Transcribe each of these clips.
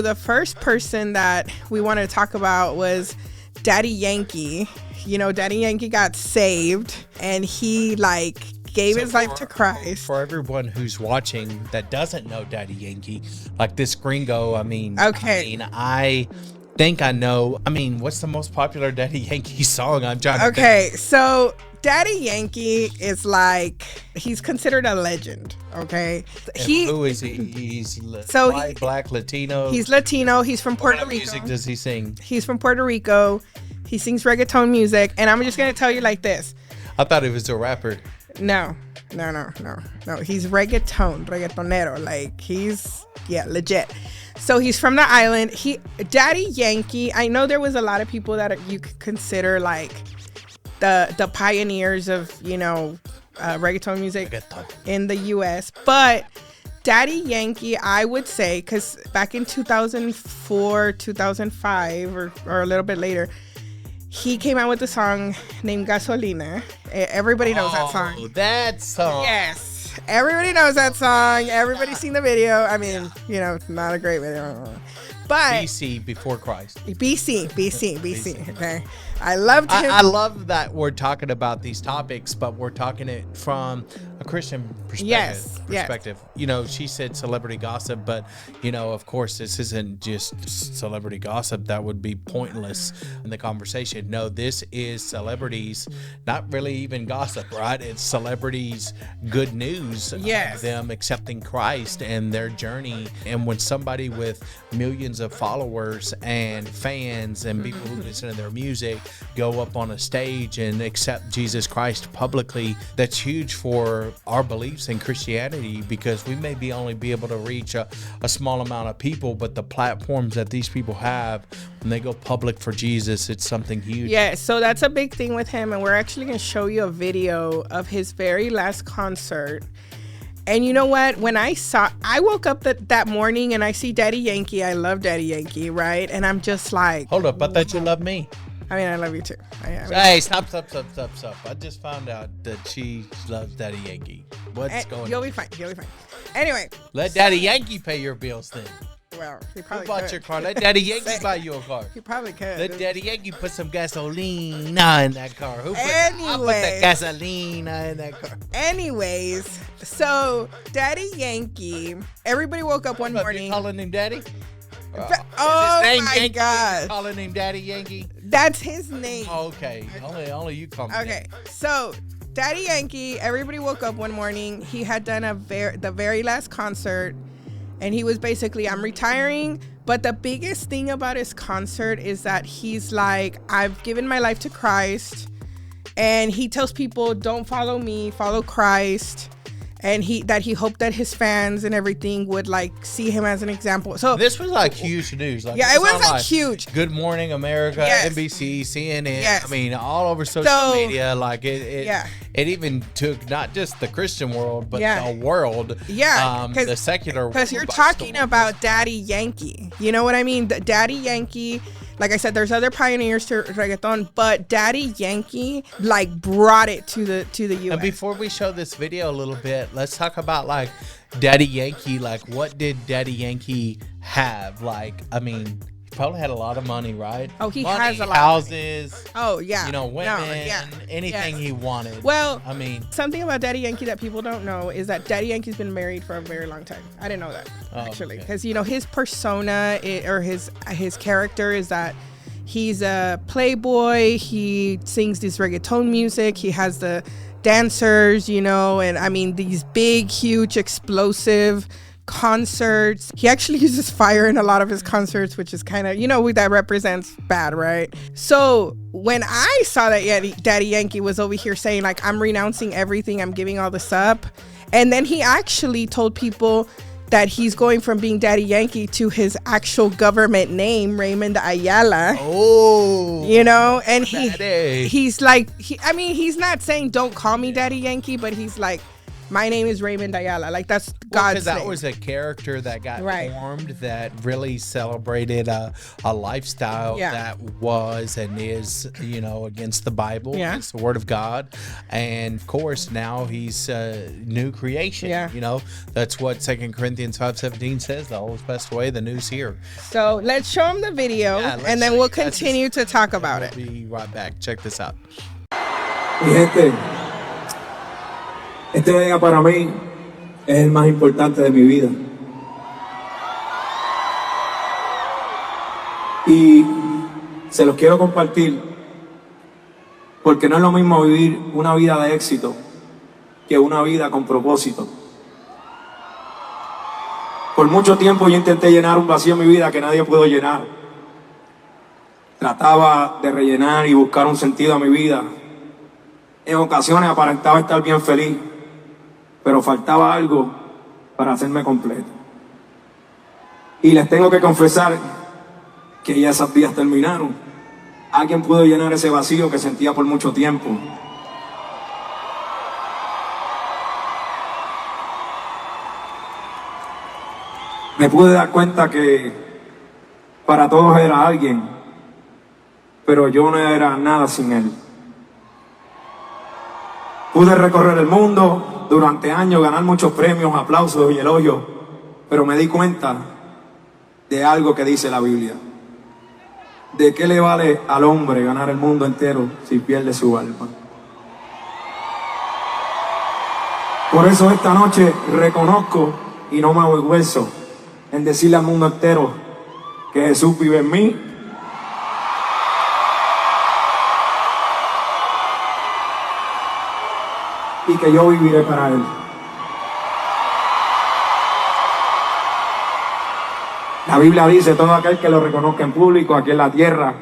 The first person that we wanted to talk about was Daddy Yankee. You know, Daddy Yankee got saved and he gave his life to Christ. For everyone who's watching that doesn't know Daddy Yankee, like this gringo, I think I know. What's the most popular Daddy Yankee song? I'm trying to think. So Daddy Yankee is he's considered a legend. Okay, who is he? He's white, black, Latino. He's Latino. He's from Puerto Rico. What music does he sing? He's from Puerto Rico. He sings reggaeton music, and I'm just gonna tell you like this. I thought he was a rapper. No. He's reggaetonero. He's legit. So he's from the island. Daddy Yankee. I know there was a lot of people that you could consider the pioneers of reggaeton music in the U.S. But Daddy Yankee, I would say, because back in 2004, 2005, or a little bit later, he came out with a song named Gasolina. Everybody knows that song. Oh, that song. Yes. Everybody knows that song. Everybody's seen the video. Not a great video. But BC, before Christ. BC. Okay. I loved him. I love that we're talking about these topics, but we're talking it from a Christian perspective. Yes. She said celebrity gossip, but of course this isn't just celebrity gossip. That would be pointless in the conversation. No, this is celebrities, not really even gossip, right? It's celebrities' good news of them accepting Christ and their journey. And when somebody with millions of followers and fans and people who listen to their music go up on a stage and accept Jesus Christ publicly, that's huge for our beliefs in Christianity, because we may only be able to reach a small amount of people, but the platforms that these people have when they go public for Jesus, it's something huge. Yeah, so that's a big thing with him, and we're actually going to show you a video of his very last concert. And you know what? When I woke up that morning and I see Daddy Yankee. I love Daddy Yankee, right? And I'm just like, hold up, I thought you loved me. I love you too. Hey, stop. I just found out that she loves Daddy Yankee. What's going on? You'll be fine. Anyway. Let Daddy Yankee pay your bills then. Well, he probably Who bought your car? Let Daddy Yankee buy you a car. He probably could. Let Daddy Yankee put some gasolina in that car. I put the gasolina in that car. Anyways, so Daddy Yankee, everybody woke up one morning. You calling him Daddy? Oh my Yankee? God! Calling him Daddy Yankee? That's his name. Oh, okay, only you call me. Okay, so Daddy Yankee, everybody woke up one morning. He had done the very last concert, and he was basically, I'm retiring. But the biggest thing about his concert is that he's like, I've given my life to Christ, and he tells people, don't follow me, follow Christ. And he hoped that his fans and everything would see him as an example. So this was huge news. It was huge. Good Morning America, NBC, CNN. Yes. All over social media. It even took not just the Christian world, but the world. Yeah, the secular world. Because you're talking about Daddy Yankee. You know what I mean? Daddy Yankee. Like I said, there's other pioneers to reggaeton, but Daddy Yankee brought it to the U.S. And before we show this video a little bit, let's talk about Daddy Yankee. What did Daddy Yankee have? He probably had a lot of money, right? Oh, he money, has a lot houses. Of money. Oh yeah. Women. Anything he wanted. Well, something about Daddy Yankee that people don't know is that Daddy Yankee's been married for a very long time. I didn't know that actually, because his persona or his character is that he's a playboy. He sings this reggaeton music. He has the dancers, and these big, huge, explosive concerts. He actually uses fire in a lot of his concerts, which is kind of, that represents bad, right? So when I saw that Daddy Yankee was over here saying I'm renouncing everything, I'm giving all this up, and then he actually told people that he's going from being Daddy Yankee to his actual government name, Raymond Ayala. Oh, and he's not saying don't call me Daddy Yankee, but he's my name is Raymond Ayala. Like, that's God's name. Because that was a character that got formed that really celebrated a lifestyle that was and is, you know, against the Bible, against the Word of God. And of course, now he's a new creation. You know, that's what 2 Corinthians 5:17 says. The old's passed away, the new's here. So let's show him the video, and then we'll continue to talk about it. We'll be right back. Check this out. Mi gente, este día para mí es el más importante de mi vida. Y se los quiero compartir porque no es lo mismo vivir una vida de éxito que una vida con propósito. Por mucho tiempo yo intenté llenar un vacío en mi vida que nadie pudo llenar. Trataba de rellenar y buscar un sentido a mi vida. En ocasiones aparentaba estar bien feliz, pero faltaba algo para hacerme completo. Y les tengo que confesar que ya esos días terminaron. Alguien pudo llenar ese vacío que sentía por mucho tiempo. Me pude dar cuenta que para todos era alguien, pero yo no era nada sin él. Pude recorrer el mundo durante años, ganar muchos premios, aplausos y elogios, pero me di cuenta de algo que dice la Biblia. ¿De qué le vale al hombre ganar el mundo entero si pierde su alma? Por eso esta noche reconozco y no me avergüenzo en decirle al mundo entero que Jesús vive en mí. Y que yo viviré para Él. La Biblia dice, todo aquel que lo reconozca en público aquí en la tierra,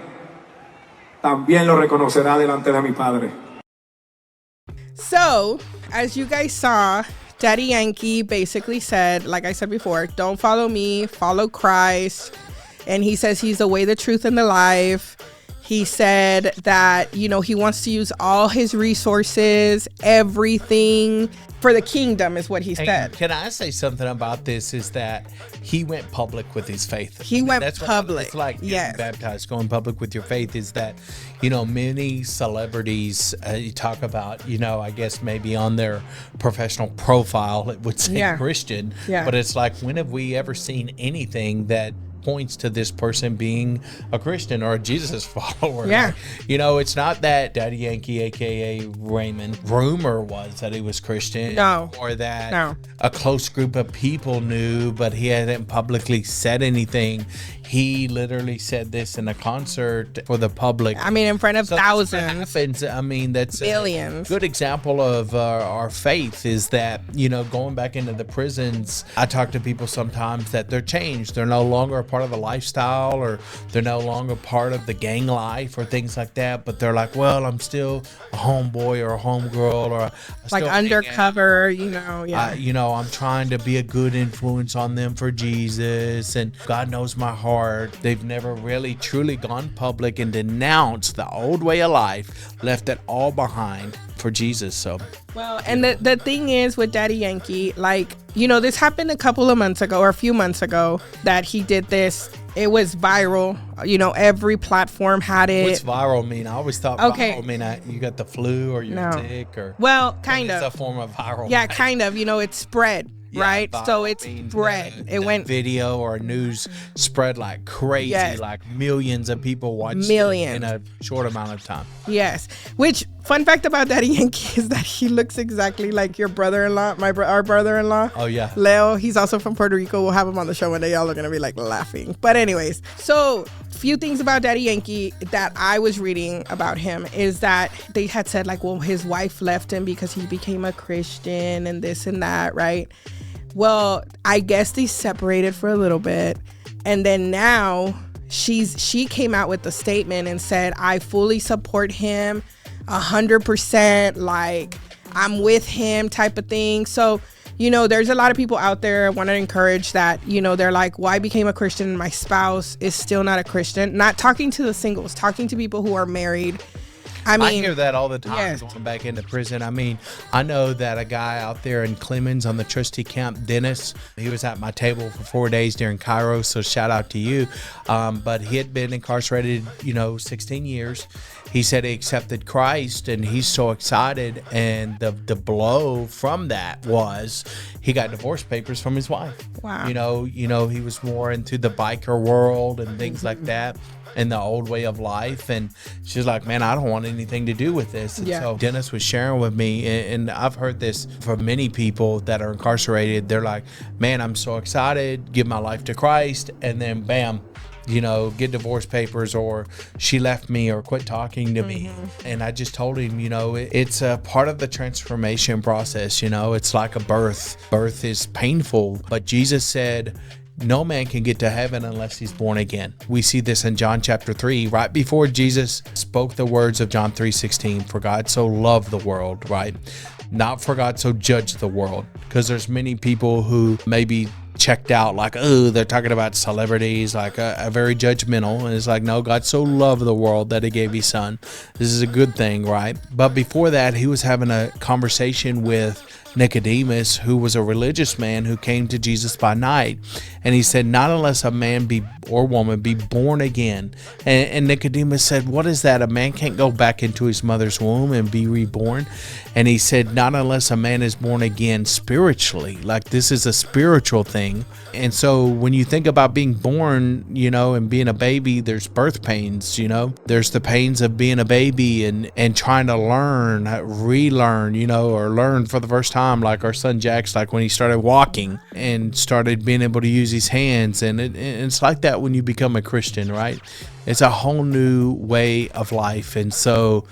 también lo reconocerá delante de mi Padre. So, as you guys saw, Daddy Yankee basically said, like I said before, don't follow me, follow Christ. And he says he's the way, the truth, and the life. He said that, you know, he wants to use all his resources, everything for the kingdom is what he said. Can I say something about this is that he went public with his faith. He went public. It's like getting baptized, going public with your faith is that, you know, many celebrities, you talk about, you know, I guess maybe on their professional profile, it would say Christian, but it's like, when have we ever seen anything that points to this person being a Christian or a Jesus follower? Like, you know, it's not that Daddy Yankee, aka Raymond, rumor was that he was Christian, or that a close group of people knew, but he hadn't publicly said anything. He literally said this in a concert for the public. I mean, in front of thousands. I mean, that's billions. A good example of our faith is that, you know, going back into the prisons, I talk to people sometimes that they're changed. They're no longer a part of the lifestyle, or they're no longer part of the gang life or things like that, but they're like, well, I'm still a homeboy or a homegirl, or like undercover, you know. You know, I'm trying to be a good influence on them for Jesus, and God knows my heart. They've never really truly gone public and denounced the old way of life, left it all behind for Jesus. So well, and the thing is with Daddy Yankee, like, you know, this happened a couple of months ago or a few months ago that he did this. It was viral. You know, every platform had it. What's viral mean? I always thought viral mean you got the flu or you're sick, or well, kind of. It's a form of viral. Yeah, kind of. You know, it spread. Right, so it's spread. It went video or news spread like crazy, like millions of people watched it in a short amount of time. Yes, which fun fact about Daddy Yankee is that he looks exactly like your brother-in-law, our brother-in-law. Oh yeah, Leo. He's also from Puerto Rico. We'll have him on the show one day. Y'all are gonna be like laughing. But anyways, so few things about Daddy Yankee that I was reading about him is that they had said like, well, his wife left him because he became a Christian and this and that, right? Well, I guess they separated for a little bit, and then now she came out with a statement and said, I fully support him 100%, like I'm with him type of thing. So, you know, there's a lot of people out there want to encourage that, you know, they're like, well, I became a Christian and my spouse is still not a Christian. Not talking to the singles, talking to people who are married. I mean, I hear that all the time. yes. Going back into prison. I mean, I know that a guy out there in Clemens on the trustee camp, Dennis, he was at my table for 4 days during Cairo. So shout out to you. But he had been incarcerated, 16 years. He said he accepted Christ, and he's so excited. And the blow from that was he got divorce papers from his wife. Wow. He was more into the biker world and things like that, and the old way of life. And she's like, man, I don't want anything to do with this. And so Dennis was sharing with me, and I've heard this from many people that are incarcerated. They're like, man, I'm so excited, give my life to Christ, and then bam, get divorce papers, or she left me, or quit talking to me. And I just told him, it's a part of the transformation process. It's like a birth. Birth is painful, but Jesus said, no man can get to heaven unless he's born again. We see this in John chapter 3, right before Jesus spoke the words of John 3:16, for God so loved the world, right? Not for God so judged the world, because there's many people who maybe checked out, like, oh, they're talking about celebrities, like a very judgmental. And it's like, no, God so loved the world that he gave his son. This is a good thing, right? But before that, he was having a conversation with Nicodemus, who was a religious man who came to Jesus by night. And he said, not unless a man or woman be born again. And Nicodemus said, what is that? A man can't go back into his mother's womb and be reborn. And he said, not unless a man is born again spiritually. Like, this is a spiritual thing. And so when you think about being born, and being a baby, there's birth pains, there's the pains of being a baby and trying to learn, relearn, or learn for the first time, like our son Jack's, like when he started walking and started being able to use his hands. And it's like that when you become a Christian, right? It's a whole new way of life. And so,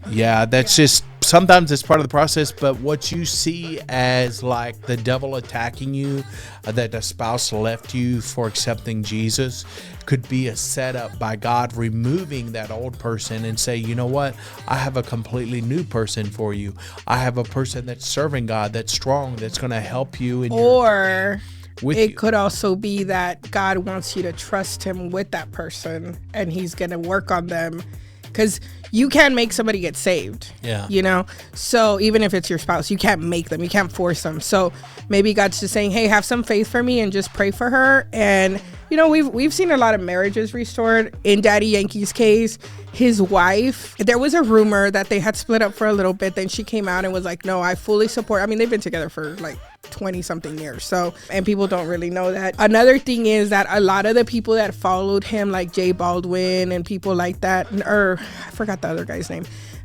that's just, sometimes it's part of the process. But what you see as like the devil attacking you, that the spouse left you for accepting Jesus, could be a setup by God removing that old person and say, you know what? I have a completely new person for you. I have a person that's serving God, that's strong, that's going to help you. It could also be that God wants you to trust him with that person, and he's going to work on them. Because you can't make somebody get saved. Yeah. So even if it's your spouse, you can't make them. You can't force them. So maybe God's just saying, hey, have some faith for me and just pray for her. And, we've seen a lot of marriages restored. In Daddy Yankee's case, his wife, there was a rumor that they had split up for a little bit. Then she came out and was like, no, I fully support. I mean, they've been together for like 20 something years. So, and people don't really know that. Another thing is that a lot of the people that followed him, like J Baldwin and people like that, or I forgot the other guy's name.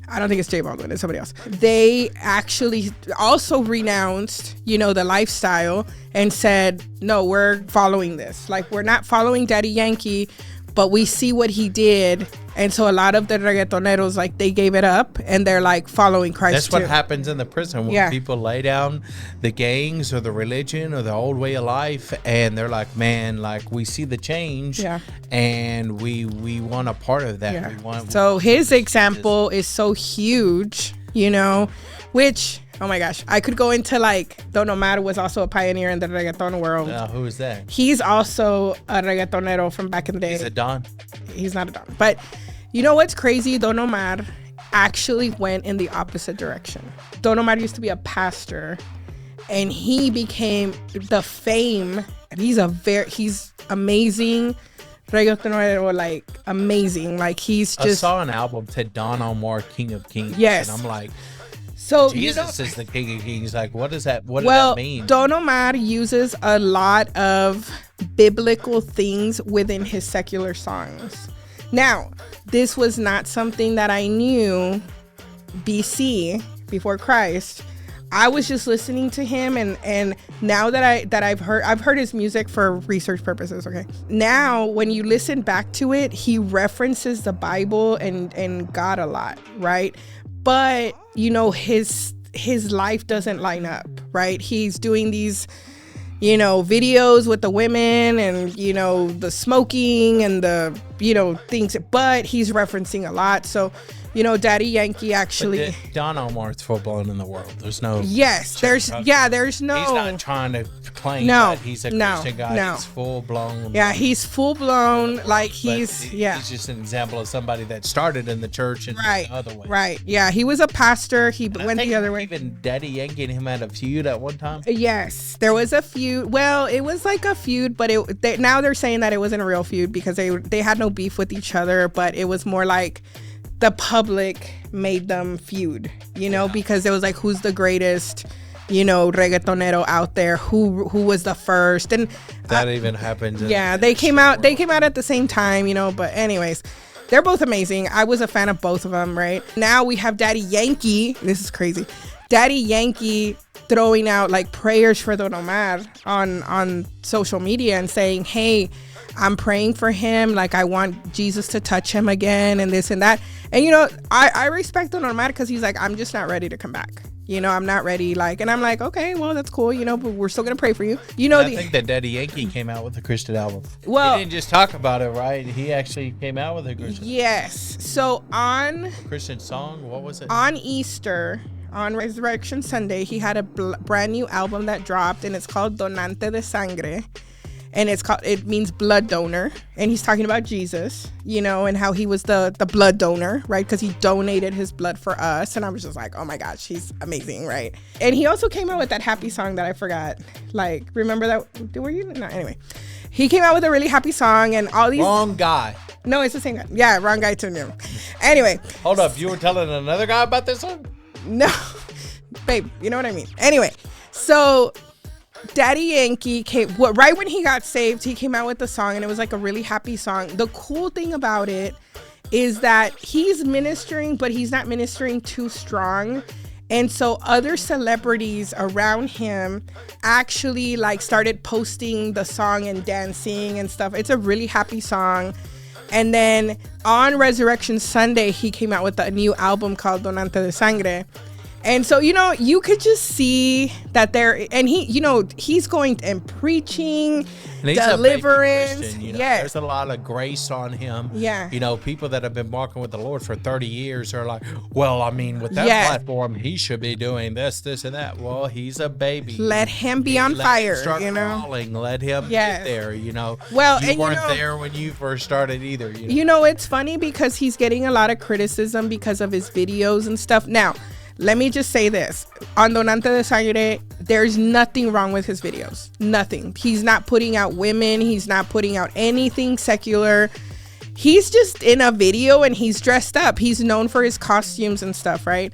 I don't think it's J Baldwin, it's somebody else. They actually also renounced, the lifestyle and said, no, we're following this. Like, we're not following Daddy Yankee, but we see what he did. And so a lot of the reggaetoneros, like, they gave it up and they're like following Christ. That's what happens in the prison when people lay down the gangs or the religion or the old way of life, and they're like, man, like, we see the change and we want a part of that. So his example is so huge, which, oh my gosh, I could go into like, Don Omar was also a pioneer in the reggaeton world. Who is that? He's also a reggaetonero from back in the day. He's a Don? He's not a Don. But you know what's crazy? Don Omar actually went in the opposite direction. Don Omar used to be a pastor, and he became the fame. He's amazing reggaetonero, like amazing. Like, he's just. I saw an album said Don Omar, King of Kings. Yes. And I'm like, so Jesus is the King of Kings. Like, what does that? What does that mean? Don Omar uses a lot of biblical things within his secular songs. Now, this was not something that I knew BC, before Christ. I was just listening to him, and now that I've heard his music for research purposes. Okay. Now, when you listen back to it, he references the Bible and God a lot, right? But his life doesn't line up, right? He's doing these videos with the women and, the smoking and the, things, but he's referencing a lot. So, Daddy Yankee actually. Don Omar's full blown in the world. There's no. Yes, there's no. He's not trying to claim that he's a Christian guy. No. He's full blown. Yeah, he's full blown. Like he's just an example of somebody that started in the church and right, the other way. Right. Yeah, he was a pastor. He went the other way. Even Daddy Yankee and him had a feud at one time. Yes, there was a feud. Well, it was like a feud, but now they're saying that it wasn't a real feud because they had no beef with each other, but it was more like the public made them feud, because it was like, who's the greatest, reggaetonero out there, who was the first, and that even happened. They came out at the same time, but anyways, they're both amazing. I was a fan of both of them. Right now we have Daddy Yankee. This is crazy. Daddy Yankee throwing out like prayers for Don Omar on social media and saying, hey, I'm praying for him. Like, I want Jesus to touch him again and this and that. And, I respect Don Omar because he's like, I'm just not ready to come back. I'm not ready. And I'm like, okay, well, that's cool, but we're still going to pray for you. I think that Daddy Yankee came out with a Christian album. Well, he didn't just talk about it, right? He actually came out with a Christian Yes. So on Christian song, what was it? On Easter, on Resurrection Sunday, he had a brand new album that dropped, and it's called Donante de Sangre. And it means blood donor. And he's talking about Jesus, and how he was the blood donor, right? Because he donated his blood for us. And I was just like, oh my gosh, he's amazing, right? And he also came out with that happy song that I forgot. Like, remember that? Were you? No, anyway. He came out with a really happy song and all these. Wrong guy. No, it's the same guy. Yeah, wrong guy too. Anyway. Hold up. You were telling another guy about this one? No. Babe, you know what I mean. Anyway, so Daddy Yankee came right when he got saved. He came out with the song, and it was like a really happy song. The cool thing about it is that he's ministering, but he's not ministering too strong. And so other celebrities around him actually started posting the song and dancing and stuff. It's a really happy song. And then on Resurrection Sunday, he came out with a new album called Donante de Sangre. And so, you could just see that he's going and preaching, and deliverance. Yes. There's a lot of grace on him. Yeah. People that have been walking with the Lord for 30 years are like, well, I mean, with that platform, he should be doing this, and that. Well, he's a baby. Let him be on fire, start crawling. Let him get there, Well, you weren't there when you first started either. It's funny because he's getting a lot of criticism because of his videos and stuff. Now, let me just say this. On Donante de Sangre, there's nothing wrong with his videos. Nothing. He's not putting out women. He's not putting out anything secular. He's just in a video and he's dressed up. He's known for his costumes and stuff, right?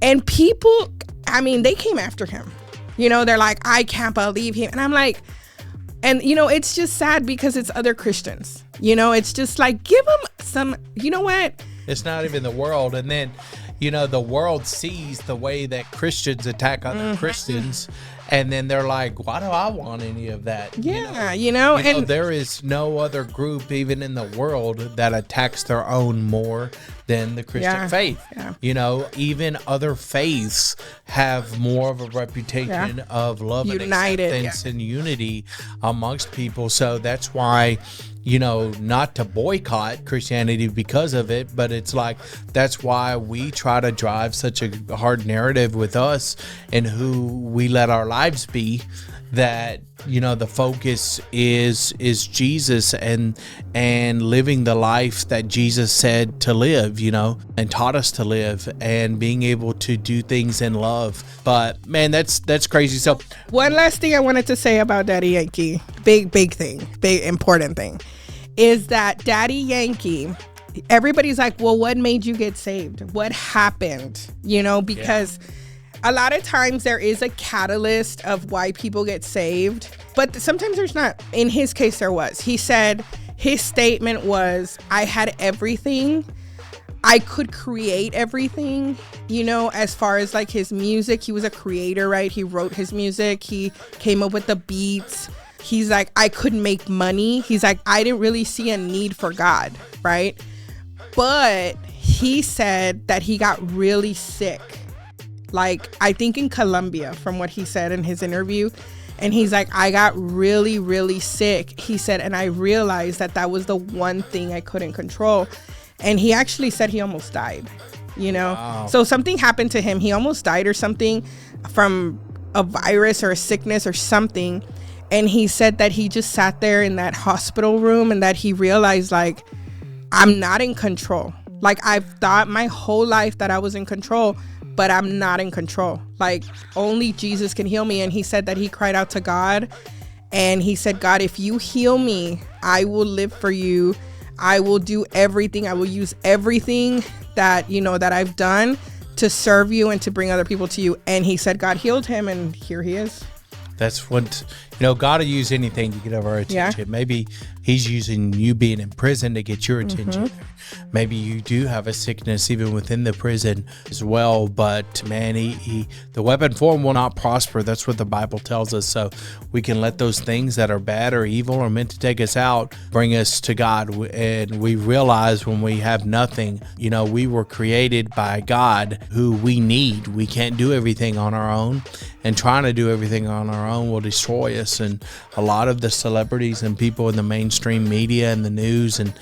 And people, they came after him. They're like, I can't believe him. And I'm like, and it's just sad because it's other Christians. It's just like, give them some, what? It's not even the world. And then the world sees the way that Christians attack other Christians, and then they're like, why do I want any of that? Yeah, and there is no other group even in the world that attacks their own more than the Christian faith. Yeah. Even other faiths have more of a reputation of love and acceptance and unity amongst people. So that's why, not to boycott Christianity because of it, but it's like, that's why we try to drive such a hard narrative with us and who we let our lives be, that the focus is Jesus and living the life that Jesus said to live, and taught us to live, and being able to do things in love. But man, that's crazy. So one last thing I wanted to say about Daddy Yankee, big thing, big important thing, is that Daddy Yankee, everybody's like, well, what made you get saved? What happened? Because a lot of times there is a catalyst of why people get saved, but sometimes there's not. In his case, there was. He said his statement was, I had everything. I could create everything, as far as his music. He was a creator, right? He wrote his music. He came up with the beats. He's like, I could make money. He's like, I didn't really see a need for God, right? But he said that he got really sick. I think in Colombia, from what he said in his interview. And he's like, I got really, really sick. He said, and I realized that was the one thing I couldn't control. And he actually said he almost died, you know? Wow. So something happened to him. He almost died or something from a virus or a sickness or something. And he said that he just sat there in that hospital room and that he realized, like, I'm not in control. Like, I've thought my whole life that I was in control, but I'm not in control. Like, only Jesus can heal me. And he said that he cried out to God, and he said, God, if you heal me, I will live for you. I will do everything. I will use everything that, you know, that I've done to serve you and to bring other people to you. And he said God healed him, and here he is. That's what, you know, God will use anything to get our attention. Yeah. Maybe he's using you being in prison to get your attention. Mm-hmm. Maybe you do have a sickness even within the prison as well. But man, the weapon form will not prosper. That's what the Bible tells us. So we can let those things that are bad or evil or meant to take us out bring us to God. And we realize when we have nothing, you know, we were created by God, who we need. We can't do everything on our own. And trying to do everything on our own will destroy us. And a lot of the celebrities and people in the mainstream media and the news, and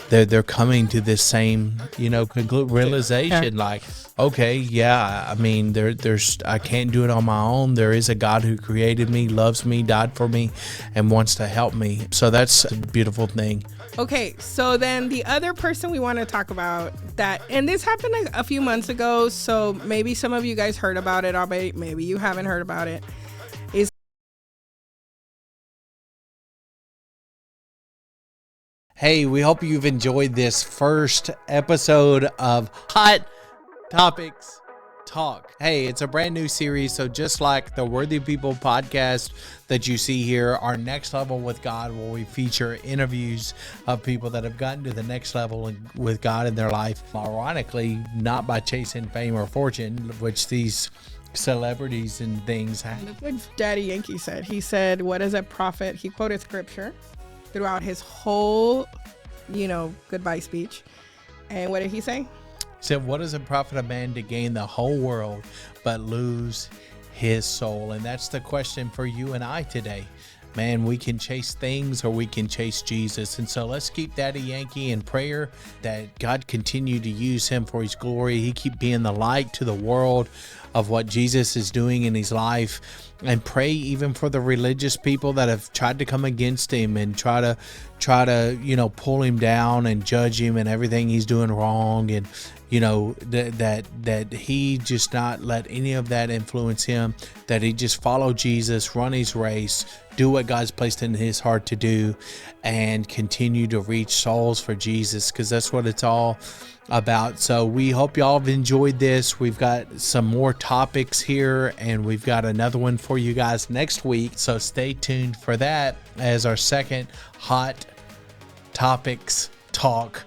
they're coming to this same, you know, realization. Yeah. Like, okay, yeah, I mean, there's I can't do it on my own. There is a God who created me, loves me, died for me, and wants to help me. So that's a beautiful thing. Okay, so then the other person we want to talk about that, and this happened a few months ago, so maybe some of you guys heard about it already, maybe you haven't heard about it, is Hey, we hope you've enjoyed this first episode of Hot Topics Talk. Hey, it's a brand new series, so just like the Worthy People podcast that you see here, our Next Level with God, where we feature interviews of people that have gotten to the next level with God in their life. Ironically, not by chasing fame or fortune, which these celebrities and things have. Look what Daddy Yankee said. He said, what is a prophet? He quoted scripture throughout his whole, you know, goodbye speech. And what did he say? He said, what does it profit a man to gain the whole world but lose his soul? And that's the question for you and I today. Man, we can chase things or we can chase Jesus. And so let's keep Daddy Yankee in prayer that God continue to use him for his glory. He keep being the light to the world of what Jesus is doing in his life. And pray even for the religious people that have tried to come against him and try to, you know, pull him down and judge him and everything he's doing wrong. And, you know, that he just not let any of that influence him, that he just follow Jesus, run his race, do what God's placed in his heart to do, and continue to reach souls for Jesus, because that's what it's all about. So we hope y'all have enjoyed this. We've got some more topics here, and we've got another one for you guys next week. So stay tuned for that as our second Hot Topics Talk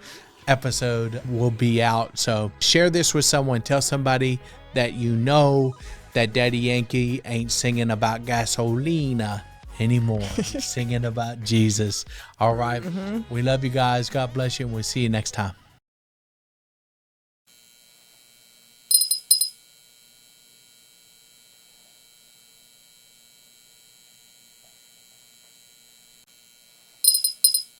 episode will be out. So share this with someone. Tell somebody that you know that Daddy Yankee ain't singing about gasolina anymore. Singing about Jesus. All right. Mm-hmm. We love you guys. God bless you, and we'll see you next time.